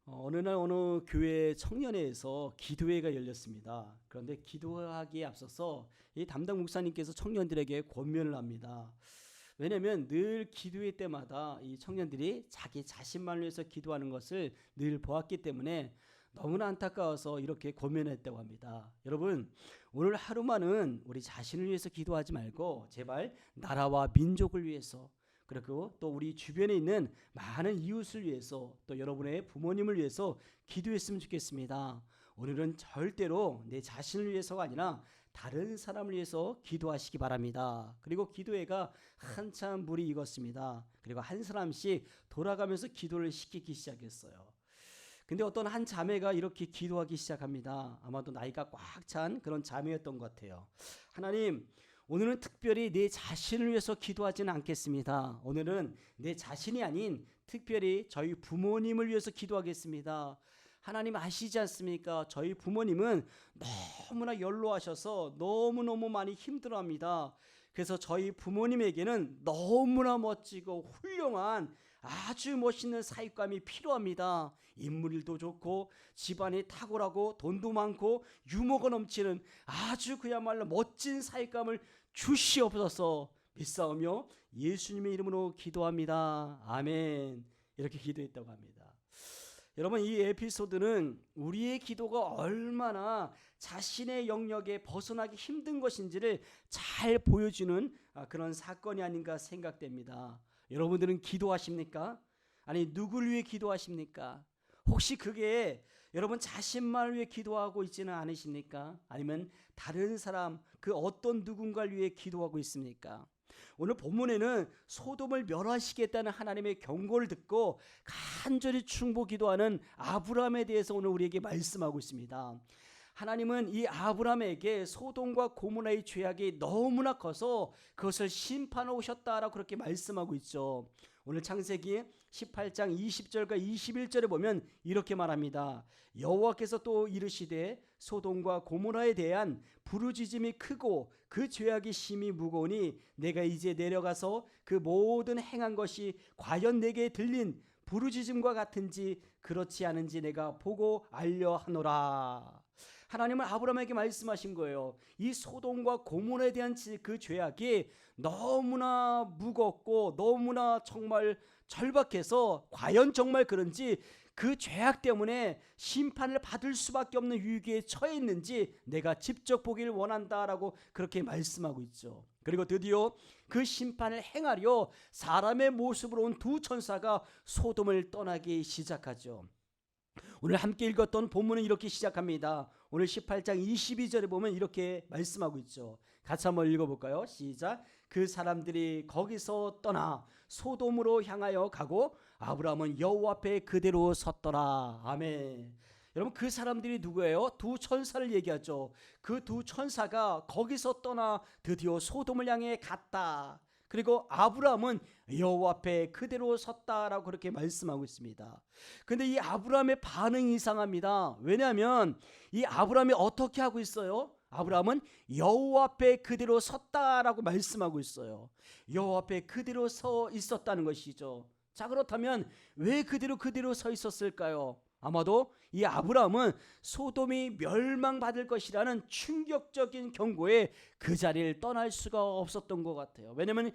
어느 날 어느 교회 청년회에서 기도회가 열렸습니다. 그런데 기도하기에 앞서서 이 담당 목사님께서 청년들에게 권면을 합니다. 왜냐하면 늘 기도회 때마다 이 청년들이 자기 자신만을 위해서 기도하는 것을 늘 보았기 때문에 너무나 안타까워서 이렇게 권면했다고 합니다. 여러분, 오늘 하루만은 우리 자신을 위해서 기도하지 말고 제발 나라와 민족을 위해서, 그리고 또 우리 주변에 있는 많은 이웃을 위해서, 또 여러분의 부모님을 위해서 기도했으면 좋겠습니다. 오늘은 절대로 내 자신을 위해서가 아니라 다른 사람을 위해서 기도하시기 바랍니다. 그리고 기도회가 한참 물이 익었습니다. 그리고 한 사람씩 돌아가면서 기도를 시키기 시작했어요. 근데 어떤 한 자매가 이렇게 기도하기 시작합니다. 아마도 나이가 꽉 찬 그런 자매였던 것 같아요. 하나님, 오늘은 특별히 내 자신을 위해서 기도하지는 않겠습니다. 오늘은 내 자신이 아닌 특별히 저희 부모님을 위해서 기도하겠습니다. 하나님 아시지 않습니까? 저희 부모님은 너무나 연로하셔서 너무너무 많이 힘들어합니다. 그래서 저희 부모님에게는 너무나 멋지고 훌륭한 아주 멋있는 사육감이 필요합니다. 인물도 좋고 집안이 탁월하고 돈도 많고 유머가 넘치는 아주 그야말로 멋진 사육감을 주시옵소서. 믿사오며 예수님의 이름으로 기도합니다. 아멘. 이렇게 기도했다고 합니다. 여러분, 이 에피소드는 우리의 기도가 얼마나 자신의 영역에 벗어나기 힘든 것인지를 잘 보여주는 그런 사건이 아닌가 생각됩니다. 여러분들은 기도하십니까? 아니, 누구를 위해 기도하십니까? 혹시 그게 여러분 자신만을 위해 기도하고 있지는 않으십니까? 아니면 다른 사람, 그 어떤 누군가를 위해 기도하고 있습니까? 오늘 본문에는 소돔을 멸하시겠다는 하나님의 경고를 듣고 간절히 충고 기도하는 아브라함에 대해서 오늘 우리에게 말씀하고 있습니다. 하나님은 이 아브라함에게 소돔과 고모라의 죄악이 너무나 커서 그것을 심판하러 오셨다라고 그렇게 말씀하고 있죠. 오늘 창세기 18장 20절과 21절에 보면 이렇게 말합니다. 여호와께서 또 이르시되 소돔과 고모라에 대한 부르짖음이 크고 그 죄악이 심히 무거우니 내가 이제 내려가서 그 모든 행한 것이 과연 내게 들린 부르짖음과 같은지 그렇지 않은지 내가 보고 알려 하노라. 하나님은 아브라함에게 말씀하신 거예요. 이 소돔과 고모라에 대한 그 죄악이 너무나 무겁고 너무나 정말 절박해서 과연 정말 그런지 그 죄악 때문에 심판을 받을 수밖에 없는 위기에 처해 있는지 내가 직접 보기를 원한다라고 그렇게 말씀하고 있죠. 그리고 드디어 그 심판을 행하려 사람의 모습으로 온 두 천사가 소돔을 떠나기 시작하죠. 오늘 함께 읽었던 본문은 이렇게 시작합니다. 오늘 18장 22절에 보면 이렇게 말씀하고 있죠. 같이 한번 읽어볼까요? 시작. 그 사람들이 거기서 떠나 소돔으로 향하여 가고 아브라함은 여호와 앞에 그대로 섰더라. 아멘. 여러분, 그 사람들이 누구예요? 두 천사를 얘기하죠. 그 두 천사가 거기서 떠나 드디어 소돔을 향해 갔다. 그리고 아브라함은 여호와 앞에 그대로 섰다라고 그렇게 말씀하고 있습니다. 근데 이 아브라함의 반응이 이상합니다. 왜냐하면 이 아브라함이 어떻게 하고 있어요? 아브라함은 여호와 앞에 그대로 섰다라고 말씀하고 있어요. 여호와 앞에 그대로 서 있었다는 것이죠. 자, 그렇다면 왜 그대로 서 있었을까요? 아마도 이 아브라함은 소돔이 멸망받을 것이라는 충격적인 경고에 그 자리를 떠날 수가 없었던 것 같아요. 왜냐하면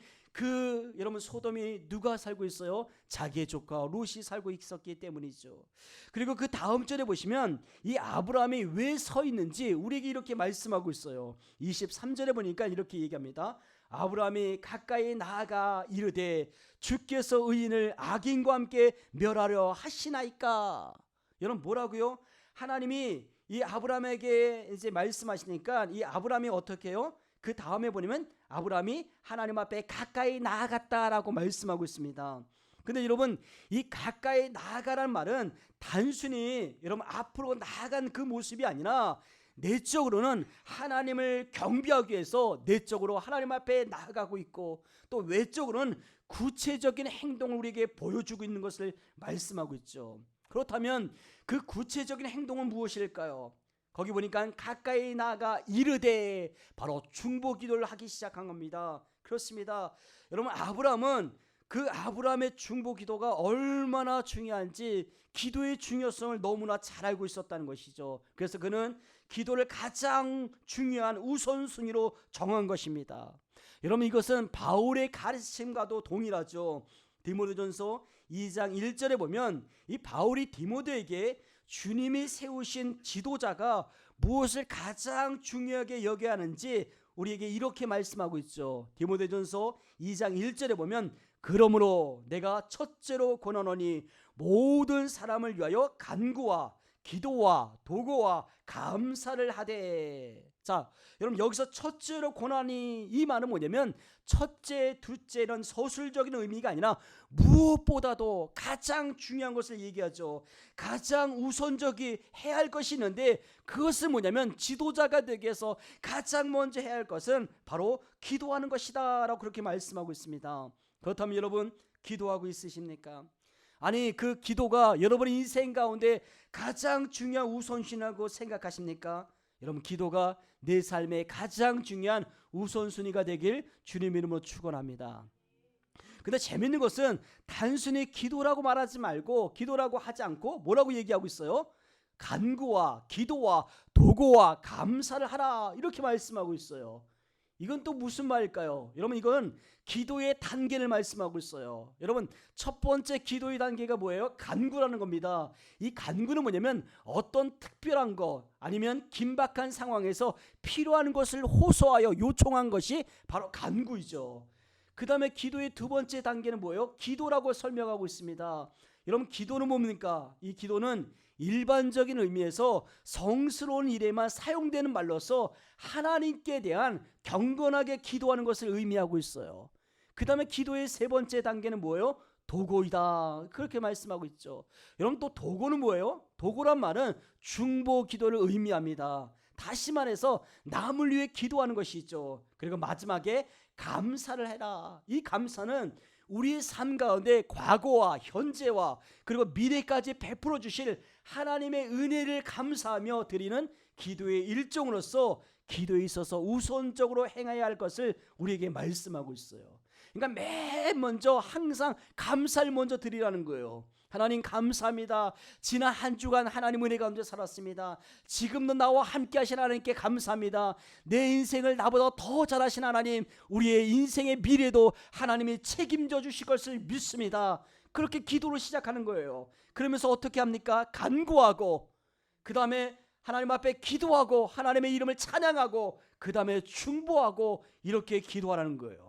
여러분, 소돔이 누가 살고 있어요? 자기의 조카 롯이 살고 있었기 때문이죠. 그리고 그 다음 절에 보시면 이 아브라함이 왜 서 있는지 우리에게 이렇게 말씀하고 있어요. 23절에 보니까 이렇게 얘기합니다. 아브라함이 가까이 나아가 이르되 주께서 의인을 악인과 함께 멸하려 하시나이까. 여러분, 뭐라고요? 하나님이 이 아브라함에게 이제 말씀하시니까 이 아브라함이 어떻게 해요? 그 다음에 보면 아브라함이 하나님 앞에 가까이 나아갔다라고 말씀하고 있습니다. 근데 여러분, 이 가까이 나아가라는 말은 단순히 여러분 앞으로 나아간 그 모습이 아니라 내적으로는 하나님을 경배하기 위해서 내적으로 하나님 앞에 나아가고 있고, 또 외적으로는 구체적인 행동을 우리에게 보여주고 있는 것을 말씀하고 있죠. 그렇다면 그 구체적인 행동은 무엇일까요? 거기 보니까 가까이 나아가 이르되, 바로 중보 기도를 하기 시작한 겁니다. 그렇습니다. 여러분, 아브라함은 그 아브라함의 중보 기도가 얼마나 중요한지 기도의 중요성을 너무나 잘 알고 있었다는 것이죠. 그래서 그는 기도를 가장 중요한 우선순위로 정한 것입니다. 여러분, 이것은 바울의 가르침과도 동일하죠. 디모데전서 2장 1절에 보면 이 바울이 디모데에게 주님이 세우신 지도자가 무엇을 가장 중요하게 여겨야 하는지 우리에게 이렇게 말씀하고 있죠. 디모데전서 2장 1절에 보면 그러므로 내가 첫째로 권하노니 모든 사람을 위하여 간구와 기도와 도고와 감사를 하되. 자, 여러분, 여기서 첫째로 권하니 이 말은 뭐냐면 첫째, 둘째 이런 서술적인 의미가 아니라 무엇보다도 가장 중요한 것을 얘기하죠. 가장 우선적이 해야 할 것이 있는데 그것은 뭐냐면 지도자가 되기 위해서 가장 먼저 해야 할 것은 바로 기도하는 것이다 라고 그렇게 말씀하고 있습니다. 그렇다면 여러분, 기도하고 있으십니까? 아니, 그 기도가 여러분의 인생 가운데 가장 중요한 우선순위라고 생각하십니까? 여러분, 기도가 내 삶의 가장 중요한 우선순위가 되길 주님 이름으로 축원합니다. 근데 재밌는 것은 단순히 기도라고 말하지 말고, 기도라고 하지 않고 뭐라고 얘기하고 있어요? 간구와 기도와 도고와 감사를 하라, 이렇게 말씀하고 있어요. 이건 또 무슨 말일까요? 여러분, 이건 기도의 단계를 말씀하고 있어요. 여러분, 첫 번째 기도의 단계가 뭐예요? 간구라는 겁니다. 이 간구는 뭐냐면 어떤 특별한 것 아니면 긴박한 상황에서 필요한 것을 호소하여 요청한 것이 바로 간구이죠. 그 다음에 기도의 두 번째 단계는 뭐예요? 기도라고 설명하고 있습니다. 여러분, 기도는 뭡니까? 이 기도는 일반적인 의미에서 성스러운 일에만 사용되는 말로서 하나님께 대한 경건하게 기도하는 것을 의미하고 있어요. 그 다음에 기도의 세 번째 단계는 뭐예요? 도고이다, 그렇게 말씀하고 있죠. 여러분, 또 도고는 뭐예요? 도고란 말은 중보 기도를 의미합니다. 다시 말해서 남을 위해 기도하는 것이죠. 그리고 마지막에 감사를 해라. 이 감사는 우리의 삶 가운데 과거와 현재와 그리고 미래까지 베풀어 주실 하나님의 은혜를 감사하며 드리는 기도의 일종으로서 기도에 있어서 우선적으로 행해야 할 것을 우리에게 말씀하고 있어요. 그러니까 맨 먼저 항상 감사를 먼저 드리라는 거예요. 하나님 감사합니다. 지난 한 주간 하나님 은혜 가운데 살았습니다. 지금도 나와 함께 하신 하나님께 감사합니다. 내 인생을 나보다 더 잘하신 하나님, 우리의 인생의 미래도 하나님이 책임져 주실 것을 믿습니다. 그렇게 기도를 시작하는 거예요. 그러면서 어떻게 합니까? 간구하고, 그 다음에 하나님 앞에 기도하고 하나님의 이름을 찬양하고, 그 다음에 중보하고, 이렇게 기도하라는 거예요.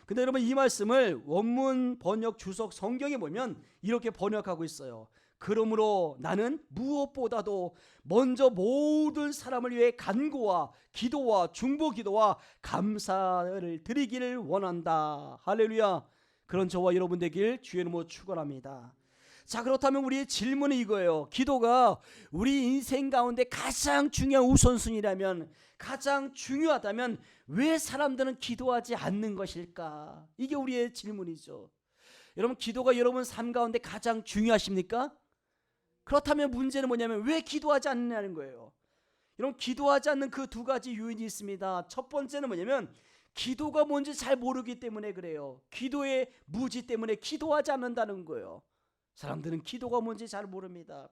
근데 여러분, 이 말씀을 원문 번역 주석 성경에 보면 이렇게 번역하고 있어요. 그러므로 나는 무엇보다도 먼저 모든 사람을 위해 간구와 기도와 중보 기도와 감사를 드리기를 원한다. 할렐루야. 그런 저와 여러분 되길 주의 이름으로 축원합니다. 자, 그렇다면 우리의 질문은 이거예요. 기도가 우리 인생 가운데 가장 중요한 우선순위라면, 가장 중요하다면 왜 사람들은 기도하지 않는 것일까? 이게 우리의 질문이죠. 여러분, 기도가 여러분 삶 가운데 가장 중요하십니까? 그렇다면 문제는 뭐냐면 왜 기도하지 않느냐는 거예요. 여러분, 기도하지 않는 그 두 가지 요인이 있습니다. 첫 번째는 뭐냐면 기도가 뭔지 잘 모르기 때문에 그래요. 기도의 무지 때문에 기도하지 않는다는 거예요. 사람들은 기도가 뭔지 잘 모릅니다.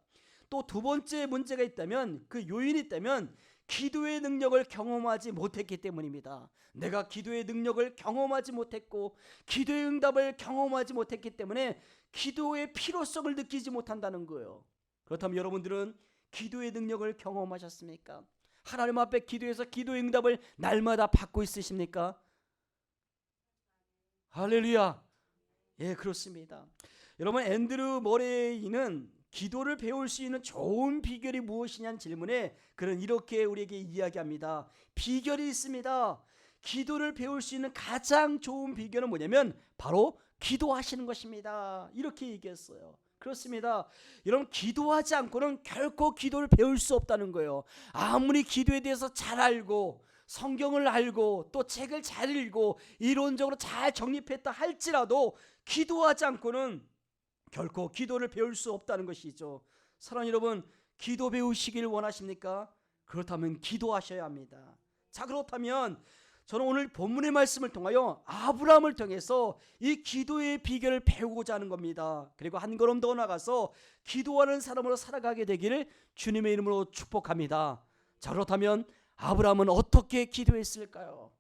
또 두 번째 문제가 있다면, 그 요인이 있다면 기도의 능력을 경험하지 못했기 때문입니다. 내가 기도의 능력을 경험하지 못했고 기도의 응답을 경험하지 못했기 때문에 기도의 필요성을 느끼지 못한다는 거예요. 그렇다면 여러분들은 기도의 능력을 경험하셨습니까? 하나님 앞에 기도해서 기도의 응답을 날마다 받고 있으십니까? 할렐루야. 예, 그렇습니다. 여러분, 앤드루 머레이는 기도를 배울 수 있는 좋은 비결이 무엇이냐는 질문에 그는 이렇게 우리에게 이야기합니다. 비결이 있습니다. 기도를 배울 수 있는 가장 좋은 비결은 뭐냐면 바로 기도하시는 것입니다. 이렇게 얘기했어요. 그렇습니다. 여러분, 기도하지 않고는 결코 기도를 배울 수 없다는 거예요. 아무리 기도에 대해서 잘 알고 성경을 알고 또 책을 잘 읽고 이론적으로 잘 정립했다 할지라도 기도하지 않고는 결코 기도를 배울 수 없다는 것이죠. 사랑하는 여러분, 기도 배우시길 원하십니까? 그렇다면 기도하셔야 합니다. 자, 그렇다면 저는 오늘 본문의 말씀을 통하여 아브라함을 통해서 이 기도의 비결을 배우고자 하는 겁니다. 그리고 한 걸음 더 나가서 기도하는 사람으로 살아가게 되기를 주님의 이름으로 축복합니다. 자, 그렇다면 아브라함은 어떻게 기도했을까요?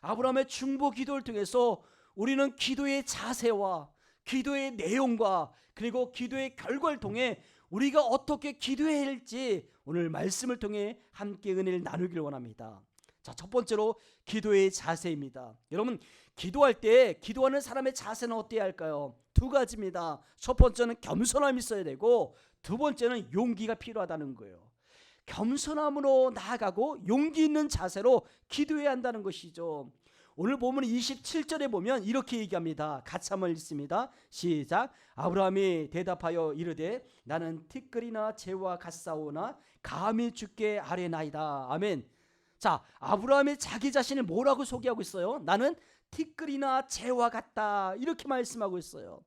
아브라함의 중보 기도를 통해서 우리는 기도의 자세와 기도의 내용과 그리고 기도의 결과를 통해 우리가 어떻게 기도해야 할지 오늘 말씀을 통해 함께 은혜를 나누길 원합니다. 자, 첫 번째로 기도의 자세입니다. 여러분, 기도할 때 기도하는 사람의 자세는 어때야 할까요? 두 가지입니다. 첫 번째는 겸손함이 있어야 되고 두 번째는 용기가 필요하다는 거예요. 겸손함으로 나아가고 용기 있는 자세로 기도해야 한다는 것이죠. 오늘 보면 27절에 보면 이렇게 얘기합니다. 같이 한번 읽습니다. 시작. 아브라함이 대답하여 이르되 나는 티끌이나 재와 같사오나 감히 주께 아뢰나이다. 아멘. 자, 아브라함이 자기 자신을 뭐라고 소개하고 있어요? 나는 티끌이나 재와 같다, 이렇게 말씀하고 있어요.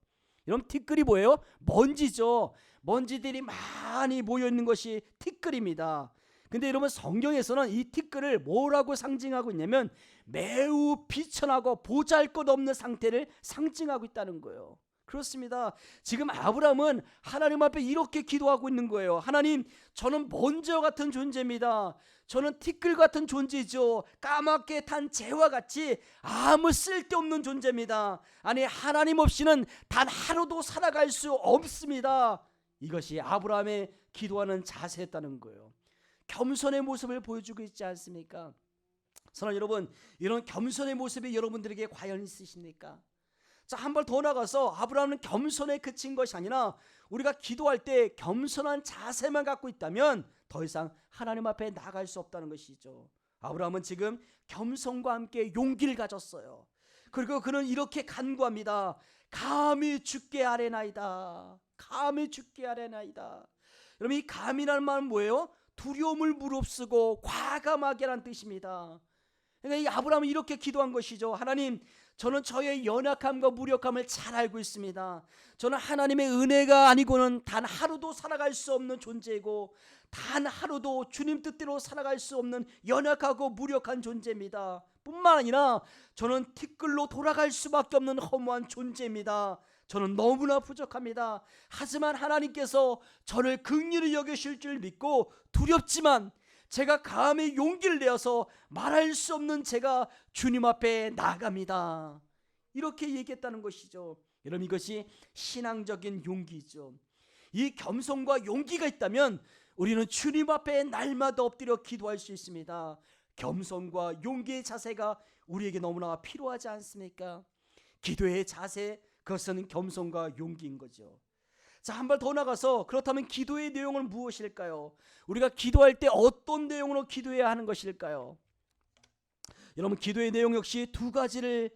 여러분, 티끌이 뭐예요? 먼지죠. 먼지들이 많이 모여있는 것이 티끌입니다. 근데 여러분, 성경에서는 이 티끌을 뭐라고 상징하고 있냐면 매우 비천하고 보잘것없는 상태를 상징하고 있다는 거예요. 그렇습니다. 지금 아브라함은 하나님 앞에 이렇게 기도하고 있는 거예요. 하나님, 저는 먼지와 같은 존재입니다. 저는 티끌 같은 존재죠. 까맣게 탄 재와 같이 아무 쓸데없는 존재입니다. 아니, 하나님 없이는 단 하루도 살아갈 수 없습니다. 이것이 아브라함의 기도하는 자세였다는 거예요. 겸손의 모습을 보여주고 있지 않습니까? 사랑하는 여러분, 이런 겸손의 모습이 여러분들에게 과연 있으십니까? 자, 한 발 더 나가서 아브라함은 겸손에 그친 것이 아니라 우리가 기도할 때 겸손한 자세만 갖고 있다면 더 이상 하나님 앞에 나갈 수 없다는 것이죠. 아브라함은 지금 겸손과 함께 용기를 가졌어요. 그리고 그는 이렇게 간구합니다. 감히 주께 아뢰나이다. 감히 주께 아뢰나이다. 여러분, 이 감이라는 말은 뭐예요? 두려움을 무릅쓰고 과감하게라는 뜻입니다. 그러니까 이 아브라함은 이렇게 기도한 것이죠. 하나님, 저는 저의 연약함과 무력함을 잘 알고 있습니다. 저는 하나님의 은혜가 아니고는 단 하루도 살아갈 수 없는 존재이고 단 하루도 주님 뜻대로 살아갈 수 없는 연약하고 무력한 존재입니다. 뿐만 아니라 저는 티끌로 돌아갈 수밖에 없는 허무한 존재입니다. 저는 너무나 부족합니다. 하지만 하나님께서 저를 긍휼히 여기실 줄 믿고 두렵지만 제가 감히 용기를 내어서 말할 수 없는 제가 주님 앞에 나아갑니다. 이렇게 얘기했다는 것이죠. 여러분, 이것이 신앙적인 용기죠. 이 겸손과 용기가 있다면 우리는 주님 앞에 날마다 엎드려 기도할 수 있습니다. 겸손과 용기의 자세가 우리에게 너무나 필요하지 않습니까? 기도의 자세, 그것은 겸손과 용기인 거죠. 자, 한 발 더 나가서 그렇다면 기도의 내용은 무엇일까요? 우리가 기도할 때 어떤 내용으로 기도해야 하는 것일까요? 여러분, 기도의 내용 역시 두 가지를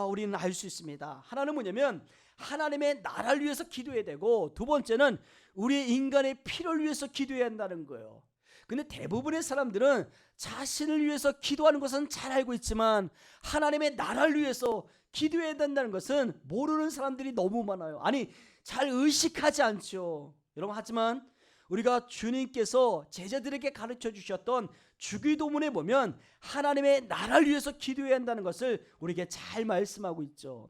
우리는 알 수 있습니다. 하나는 뭐냐면 하나님의 나라를 위해서 기도해야 되고, 두 번째는 우리의 인간의 필요를 위해서 기도해야 한다는 거예요. 근데 대부분의 사람들은 자신을 위해서 기도하는 것은 잘 알고 있지만 하나님의 나라를 위해서 기도해야 된다는 것은 모르는 사람들이 너무 많아요. 아니, 잘 의식하지 않죠. 여러분, 하지만 우리가 주님께서 제자들에게 가르쳐 주셨던 주기도문에 보면 하나님의 나라를 위해서 기도해야 한다는 것을 우리에게 잘 말씀하고 있죠.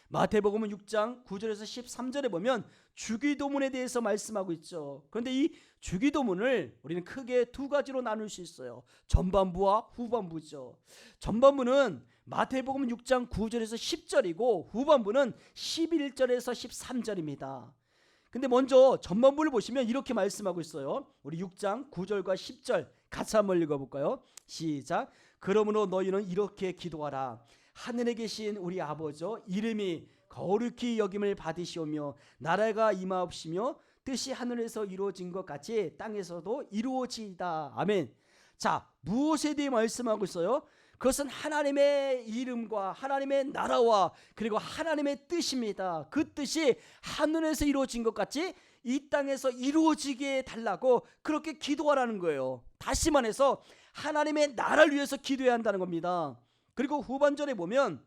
마태복음 6장 9절에서 13절에 보면 주기도문에 대해서 말씀하고 있죠. 그런데 이 주기도문을 우리는 크게 두 가지로 나눌 수 있어요. 전반부와 후반부죠. 전반부는 마태복음 6장 9절에서 10절이고 후반부는 11절에서 13절입니다. 근데 먼저 전반부를 보시면 이렇게 말씀하고 있어요. 우리 6장 9절과 10절 같이 한번 읽어볼까요? 시작. 그러므로 너희는 이렇게 기도하라. 하늘에 계신 우리 아버지여, 이름이 거룩히 여김을 받으시오며 나라가 임하옵시며 뜻이 하늘에서 이루어진 것 같이 땅에서도 이루어지이다. 아멘. 자, 무엇에 대해 말씀하고 있어요? 그것은 하나님의 이름과 하나님의 나라와 그리고 하나님의 뜻입니다. 그 뜻이 하늘에서 이루어진 것 같이 이 땅에서 이루어지게 달라고 그렇게 기도하라는 거예요. 다시 말해서 하나님의 나라를 위해서 기도해야 한다는 겁니다. 그리고 후반부에 보면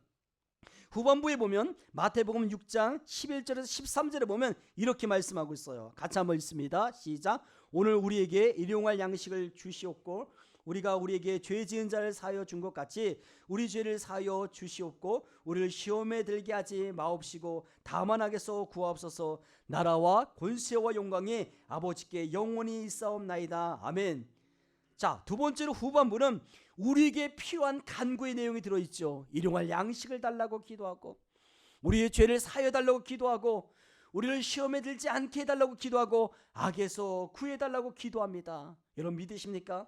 마태복음 6장 11절에서 13절에 보면 이렇게 말씀하고 있어요. 같이 한번 읽습니다. 시작. 오늘 우리에게 일용할 양식을 주시옵고 우리가 우리에게 죄 지은 자를 사하여 준 것 같이 우리 죄를 사하여 주시옵고 우리를 시험에 들게 하지 마옵시고 다만 하게서 구하옵소서. 나라와 권세와 영광이 아버지께 영원히 있사옵나이다. 아멘. 자, 두 번째로 후반부는 우리에게 필요한 간구의 내용이 들어있죠. 일용할 양식을 달라고 기도하고 우리의 죄를 사하여 달라고 기도하고 우리를 시험에 들지 않게 해달라고 기도하고 악에서 구해달라고 기도합니다. 여러분 믿으십니까?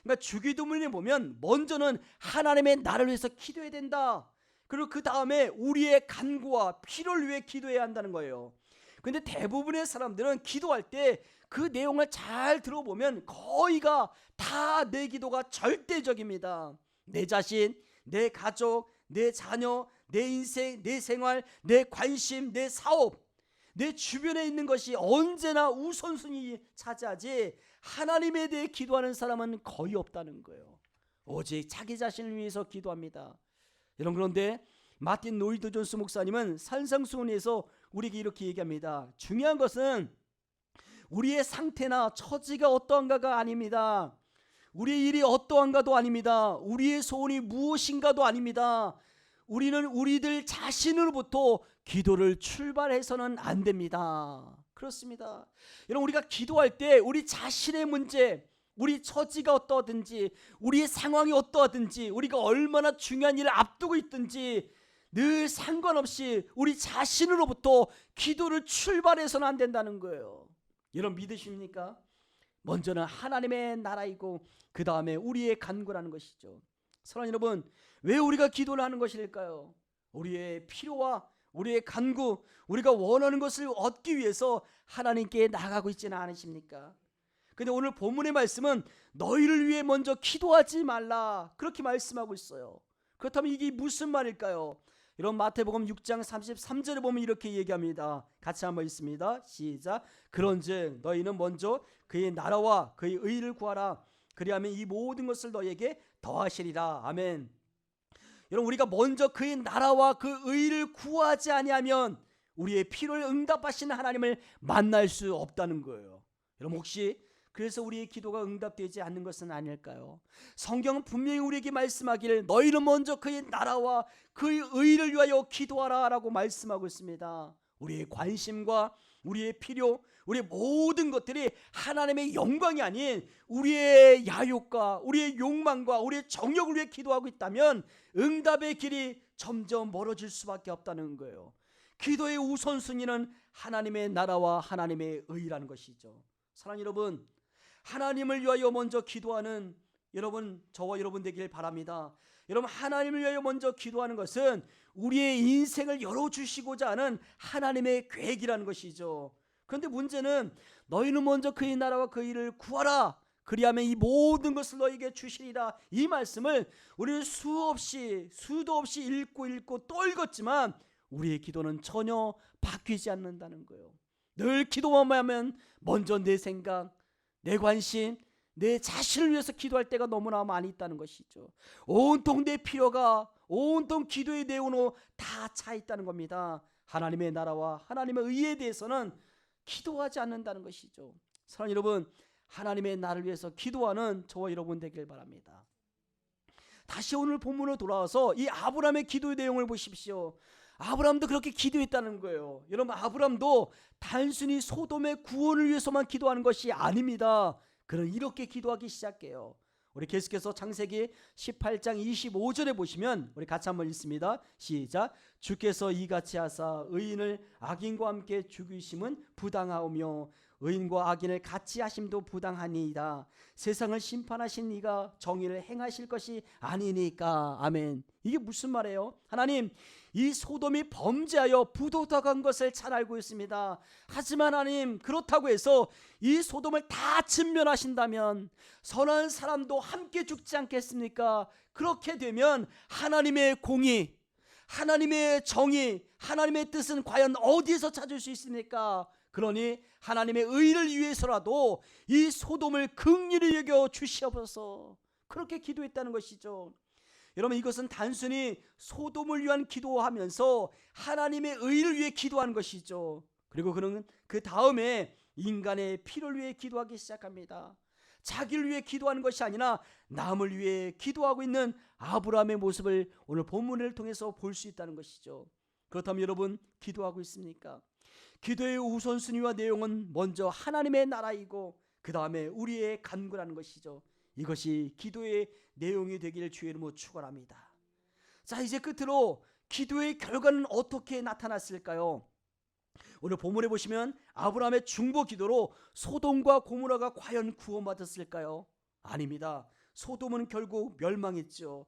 그러니까 주기도문에 보면 먼저는 하나님의 나라를 위해서 기도해야 된다. 그리고 그 다음에 우리의 간구와 필요를 위해 기도해야 한다는 거예요. 그런데 대부분의 사람들은 기도할 때 그 내용을 잘 들어보면 거의가 다 내 기도가 절대적입니다. 내 자신, 내 가족, 내 자녀, 내 인생, 내 생활, 내 관심, 내 사업, 내 주변에 있는 것이 언제나 우선순위 차지하지 하나님에 대해 기도하는 사람은 거의 없다는 거예요. 오직 자기 자신을 위해서 기도합니다. 여러분, 그런데 마틴 로이드 존스 목사님은 산상수훈에서 우리에게 이렇게 얘기합니다. 중요한 것은 우리의 상태나 처지가 어떠한가가 아닙니다. 우리의 일이 어떠한가도 아닙니다. 우리의 소원이 무엇인가도 아닙니다. 우리는 우리들 자신으로부터 기도를 출발해서는 안 됩니다. 그렇습니다. 여러분, 우리가 기도할 때 우리 자신의 문제, 우리 처지가 어떠하든지 우리의 상황이 어떠하든지 우리가 얼마나 중요한 일을 앞두고 있든지 늘 상관없이 우리 자신으로부터 기도를 출발해서는 안 된다는 거예요. 여러분 믿으십니까? 먼저는 하나님의 나라이고 그 다음에 우리의 간구라는 것이죠. 사랑하는 여러분, 왜 우리가 기도를 하는 것일까요? 우리의 필요와 우리의 간구, 우리가 원하는 것을 얻기 위해서 하나님께 나가고 있지는 않으십니까? 근데 오늘 본문의 말씀은 너희를 위해 먼저 기도하지 말라, 그렇게 말씀하고 있어요. 그렇다면 이게 무슨 말일까요? 여러분 마태복음 6장 33절에 보면 이렇게 얘기합니다. 같이 한번 읽습니다. 시작. 그런즉 너희는 먼저 그의 나라와 그의 의를 구하라. 그리하면 이 모든 것을 너희에게 더하시리라. 아멘. 여러분, 우리가 먼저 그의 나라와 그 의를 구하지 아니하면 우리의 필요를 응답하시는 하나님을 만날 수 없다는 거예요. 여러분, 혹시 그래서 우리의 기도가 응답되지 않는 것은 아닐까요? 성경은 분명히 우리에게 말씀하기를 너희는 먼저 그의 나라와 그의 의를 위하여 기도하라 라고 말씀하고 있습니다. 우리의 관심과 우리의 필요, 우리의 모든 것들이 하나님의 영광이 아닌 우리의 야욕과 우리의 욕망과 우리의 정욕을 위해 기도하고 있다면 응답의 길이 점점 멀어질 수밖에 없다는 거예요. 기도의 우선순위는 하나님의 나라와 하나님의 의라는 것이죠. 사랑하는 여러분, 하나님을 위하여 먼저 기도하는 여러분, 저와 여러분 되길 바랍니다. 여러분, 하나님을 위하여 먼저 기도하는 것은 우리의 인생을 열어주시고자 하는 하나님의 계획이라는 것이죠. 그런데 문제는 너희는 먼저 그의 나라와 그 일을 구하라. 그리하면 이 모든 것을 너희에게 주시리라. 이 말씀을 우리는 수도 없이 읽고 또 읽었지만 우리의 기도는 전혀 바뀌지 않는다는 거예요. 늘 기도만 하면 먼저 내 생각, 내 관심, 내 자신을 위해서 기도할 때가 너무나 많이 있다는 것이죠. 온통 내 필요가 온통 기도의 내용으로 다 차 있다는 겁니다. 하나님의 나라와 하나님의 의에 대해서는 기도하지 않는다는 것이죠. 사랑하는 여러분, 하나님의 나라를 위해서 기도하는 저와 여러분 되길 바랍니다. 다시 오늘 본문으로 돌아와서 이 아브라함의 기도의 내용을 보십시오. 아브라함도 그렇게 기도했다는 거예요. 여러분, 아브라함도 단순히 소돔의 구원을 위해서만 기도하는 것이 아닙니다. 그는 이렇게 기도하기 시작해요. 우리 계속해서 창세기 18장 25절에 보시면 우리 같이 한번 읽습니다. 시작. 주께서 이같이 하사 의인을 악인과 함께 죽이심은 부당하오며 의인과 악인을 같이 하심도 부당하니이다. 세상을 심판하신 이가 정의를 행하실 것이 아니니까. 아멘. 이게 무슨 말이에요? 하나님, 이 소돔이 범죄하여 부도덕한 것을 잘 알고 있습니다. 하지만 하나님, 그렇다고 해서 이 소돔을 다 진멸하신다면 선한 사람도 함께 죽지 않겠습니까? 그렇게 되면 하나님의 공의, 하나님의 정의, 하나님의 뜻은 과연 어디에서 찾을 수 있습니까? 그러니 하나님의 의를 위해서라도 이 소돔을 긍휼히 여겨 주시옵소서, 그렇게 기도했다는 것이죠. 여러분, 이것은 단순히 소돔을 위한 기도하면서 하나님의 의를 위해 기도하는 것이죠. 그리고 그는 그 다음에 인간의 필요를 위해 기도하기 시작합니다. 자기를 위해 기도하는 것이 아니라 남을 위해 기도하고 있는 아브라함의 모습을 오늘 본문을 통해서 볼 수 있다는 것이죠. 그렇다면 여러분, 기도하고 있습니까? 기도의 우선순위와 내용은 먼저 하나님의 나라이고 그 다음에 우리의 간구라는 것이죠. 이것이 기도의 내용이 되기를 주의 이름으로 축원합니다. 자, 이제 끝으로 기도의 결과는 어떻게 나타났을까요? 오늘 본문에 보시면 아브라함의 중보 기도로 소돔과 고모라가 과연 구원받았을까요? 아닙니다. 소돔은 결국 멸망했죠.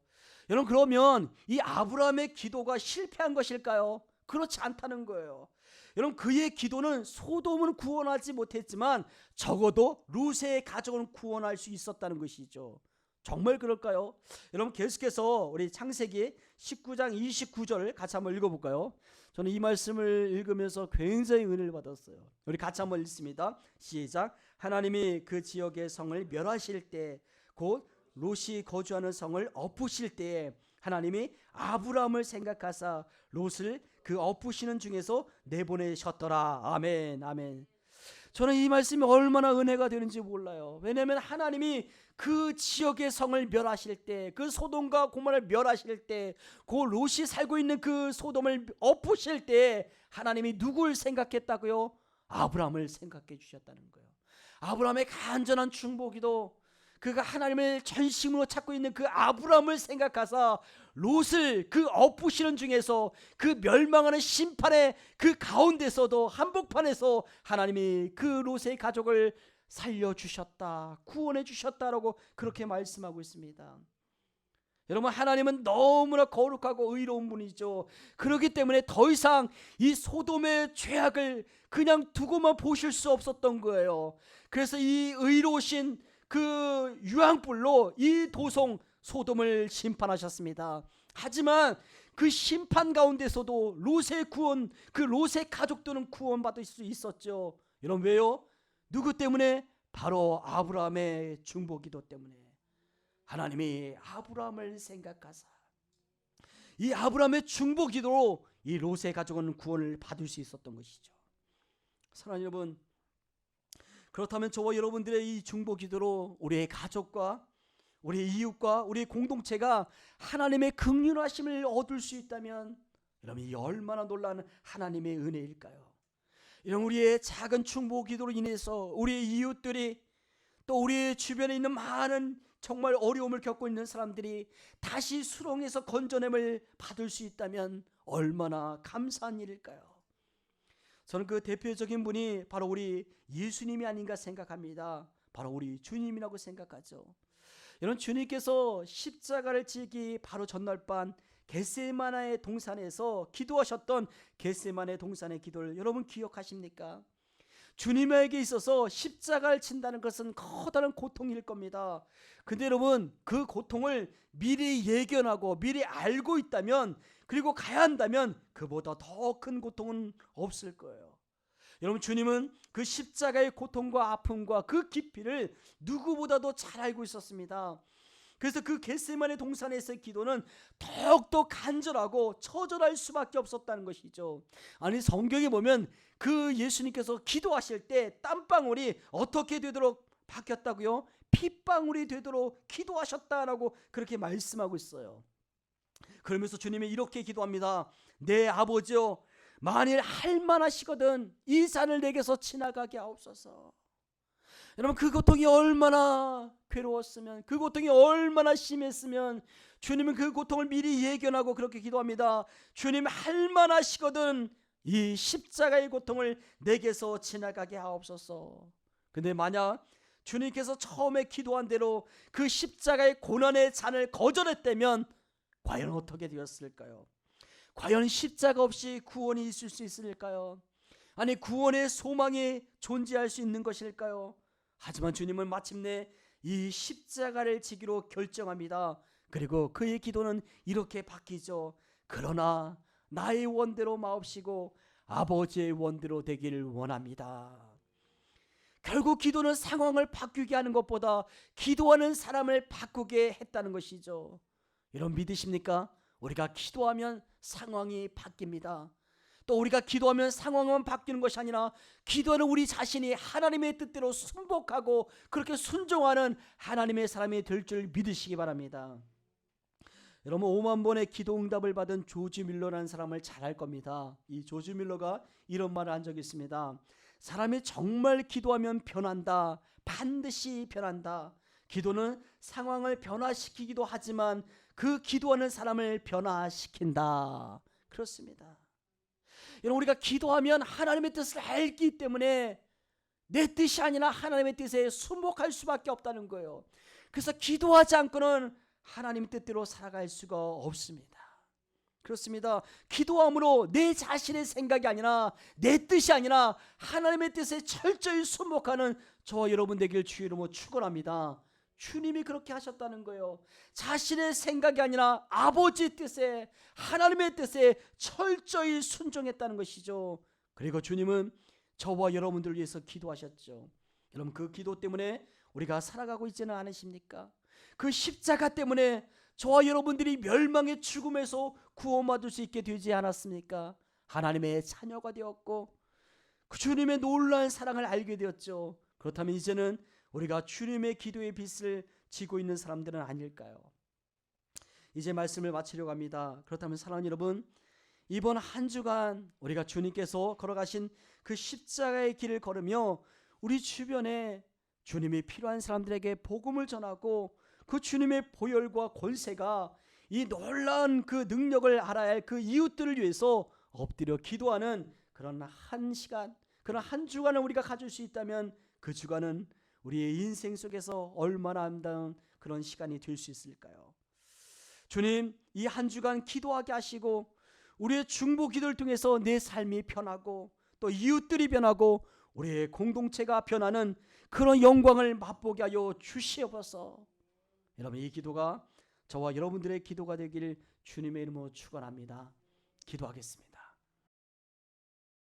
여러분, 그러면 이 아브라함의 기도가 실패한 것일까요? 그렇지 않다는 거예요. 여러분, 그의 기도는 소돔은 구원하지 못했지만 적어도 롯의 가족은 구원할 수 있었다는 것이죠. 정말 그럴까요? 여러분, 계속해서 우리 창세기 19장 29절 같이 한번 읽어볼까요? 저는 이 말씀을 읽으면서 굉장히 은혜를 받았어요. 우리 같이 한번 읽습니다. 시작. 하나님이 그 지역의 성을 멸하실 때, 곧 롯이 거주하는 성을 엎으실 때에 하나님이 아브라함을 생각하사 롯을 그 엎으시는 중에서 내보내셨더라. 아멘, 아멘. 저는 이 말씀이 얼마나 은혜가 되는지 몰라요. 왜냐하면 하나님이 그 지역의 성을 멸하실 때, 그 소돔과 고모라를 멸하실 때, 그 롯이 살고 있는 그 소돔을 엎으실 때 하나님이 누굴 생각했다고요? 아브라함을 생각해 주셨다는 거예요. 아브라함의 간절한 중보기도, 그가 하나님을 전심으로 찾고 있는 그 아브라함을 생각하사 롯을 그 엎으시는 중에서, 그 멸망하는 심판의 그 가운데서도 한복판에서 하나님이 그 롯의 가족을 살려주셨다, 구원해 주셨다라고 그렇게 말씀하고 있습니다. 여러분, 하나님은 너무나 거룩하고 의로운 분이죠. 그렇기 때문에 더 이상 이 소돔의 죄악을 그냥 두고만 보실 수 없었던 거예요. 그래서 이 의로우신 그 유황불로 이 도성 소돔을 심판하셨습니다. 하지만 그 심판 가운데서도 롯의 구원, 그 롯의 가족들은 구원받을 수 있었죠. 여러분, 왜요? 누구 때문에? 바로 아브라함의 중보기도 때문에. 하나님이 아브라함을 생각하사 이 아브라함의 중보기도로 이 롯의 가족은 구원을 받을 수 있었던 것이죠. 사랑하는 여러분, 그렇다면 저와 여러분들의 이 중보기도로 우리의 가족과 우리의 이웃과 우리의 공동체가 하나님의 긍휼하심을 얻을 수 있다면, 여러분, 이 얼마나 놀라운 하나님의 은혜일까요? 이런 우리의 작은 중보기도로 인해서 우리의 이웃들이, 또 우리 주변에 있는 많은 정말 어려움을 겪고 있는 사람들이 다시 수렁에서 건져냄을 받을 수 있다면 얼마나 감사한 일일까요? 저는 그 대표적인 분이 바로 우리 예수님이 아닌가 생각합니다. 바로 우리 주님이라고 생각하죠. 여러분, 주님께서 십자가를 지기 바로 전날 밤 겟세마네 동산에서 기도하셨던 겟세마네 동산의 기도를 여러분 기억하십니까? 주님에게 있어서 십자가를 친다는 것은 커다란 고통일 겁니다. 근데 여러분, 그 고통을 미리 예견하고 미리 알고 있다면, 그리고 가야 한다면 그보다 더 큰 고통은 없을 거예요. 여러분, 주님은 그 십자가의 고통과 아픔과 그 깊이를 누구보다도 잘 알고 있었습니다. 그래서 그 겟세마네 동산에서의 기도는 더욱더 간절하고 처절할 수밖에 없었다는 것이죠. 아니, 성경에 보면 그 예수님께서 기도하실 때 땀방울이 어떻게 되도록 바뀌었다고요? 핏방울이 되도록 기도하셨다라고 그렇게 말씀하고 있어요. 그러면서 주님이 이렇게 기도합니다. 내 아버지여, 만일 할만하시거든 이 잔을 내게서 지나가게 하옵소서. 여러분, 그 고통이 얼마나 괴로웠으면, 그 고통이 얼마나 심했으면 주님은 그 고통을 미리 예견하고 그렇게 기도합니다. 주님, 할만하시거든 이 십자가의 고통을 내게서 지나가게 하옵소서. 근데 만약 주님께서 처음에 기도한 대로 그 십자가의 고난의 잔을 거절했다면 과연 어떻게 되었을까요? 과연 십자가 없이 구원이 있을 수 있을까요? 아니, 구원의 소망이 존재할 수 있는 것일까요? 하지만 주님은 마침내 이 십자가를 지기로 결정합니다. 그리고 그의 기도는 이렇게 바뀌죠. 그러나 나의 원대로 마옵시고 아버지의 원대로 되기를 원합니다. 결국 기도는 상황을 바꾸게 하는 것보다 기도하는 사람을 바꾸게 했다는 것이죠. 여러분, 믿으십니까? 우리가 기도하면 상황이 바뀝니다. 또 우리가 기도하면 상황만 바뀌는 것이 아니라 기도하는 우리 자신이 하나님의 뜻대로 순복하고 그렇게 순종하는 하나님의 사람이 될 줄 믿으시기 바랍니다. 여러분 5만 번의 기도 응답을 받은 조지 밀러라는 사람을 잘 알 겁니다. 이 조지 밀러가 이런 말을 한 적이 있습니다. 사람이 정말 기도하면 변한다. 반드시 변한다. 기도는 상황을 변화시키기도 하지만 그 기도하는 사람을 변화시킨다. 그렇습니다. 여러분 우리가 기도하면 하나님의 뜻을 알기 때문에 내 뜻이 아니라 하나님의 뜻에 순복할 수밖에 없다는 거예요. 그래서 기도하지 않고는 하나님 뜻대로 살아갈 수가 없습니다. 그렇습니다. 기도함으로 내 자신의 생각이 아니라 내 뜻이 아니라 하나님의 뜻에 철저히 순복하는 저와 여러분 되길 주의 이름으로 축원합니다. 주님이 그렇게 하셨다는 거예요. 자신의 생각이 아니라 아버지 뜻에 하나님의 뜻에 철저히 순종했다는 것이죠. 그리고 주님은 저와 여러분들을 위해서 기도하셨죠. 여러분 그 기도 때문에 우리가 살아가고 있지는 않으십니까? 그 십자가 때문에 저와 여러분들이 멸망의 죽음에서 구원받을 수 있게 되지 않았습니까? 하나님의 자녀가 되었고 그 주님의 놀라운 사랑을 알게 되었죠. 그렇다면 이제는 우리가 주님의 기도의 빛을 지고 있는 사람들은 아닐까요? 이제 말씀을 마치려고 합니다. 그렇다면 사랑하는 여러분, 이번 한 주간 우리가 주님께서 걸어가신 그 십자가의 길을 걸으며 우리 주변에 주님이 필요한 사람들에게 복음을 전하고 그 주님의 보혈과 권세가 이 놀라운 그 능력을 알아야 할 그 이웃들을 위해서 엎드려 기도하는 그런 한 시간, 그런 한 주간을 우리가 가질 수 있다면 그 주간은 우리의 인생 속에서 얼마나 아름다운 그런 시간이 될 수 있을까요? 주님, 이 한 주간 기도하게 하시고 우리의 중보 기도를 통해서 내 삶이 변하고 또 이웃들이 변하고 우리의 공동체가 변하는 그런 영광을 맛보게 하여 주시옵소서. 여러분 이 기도가 저와 여러분들의 기도가 되기를 주님의 이름으로 축원합니다. 기도하겠습니다.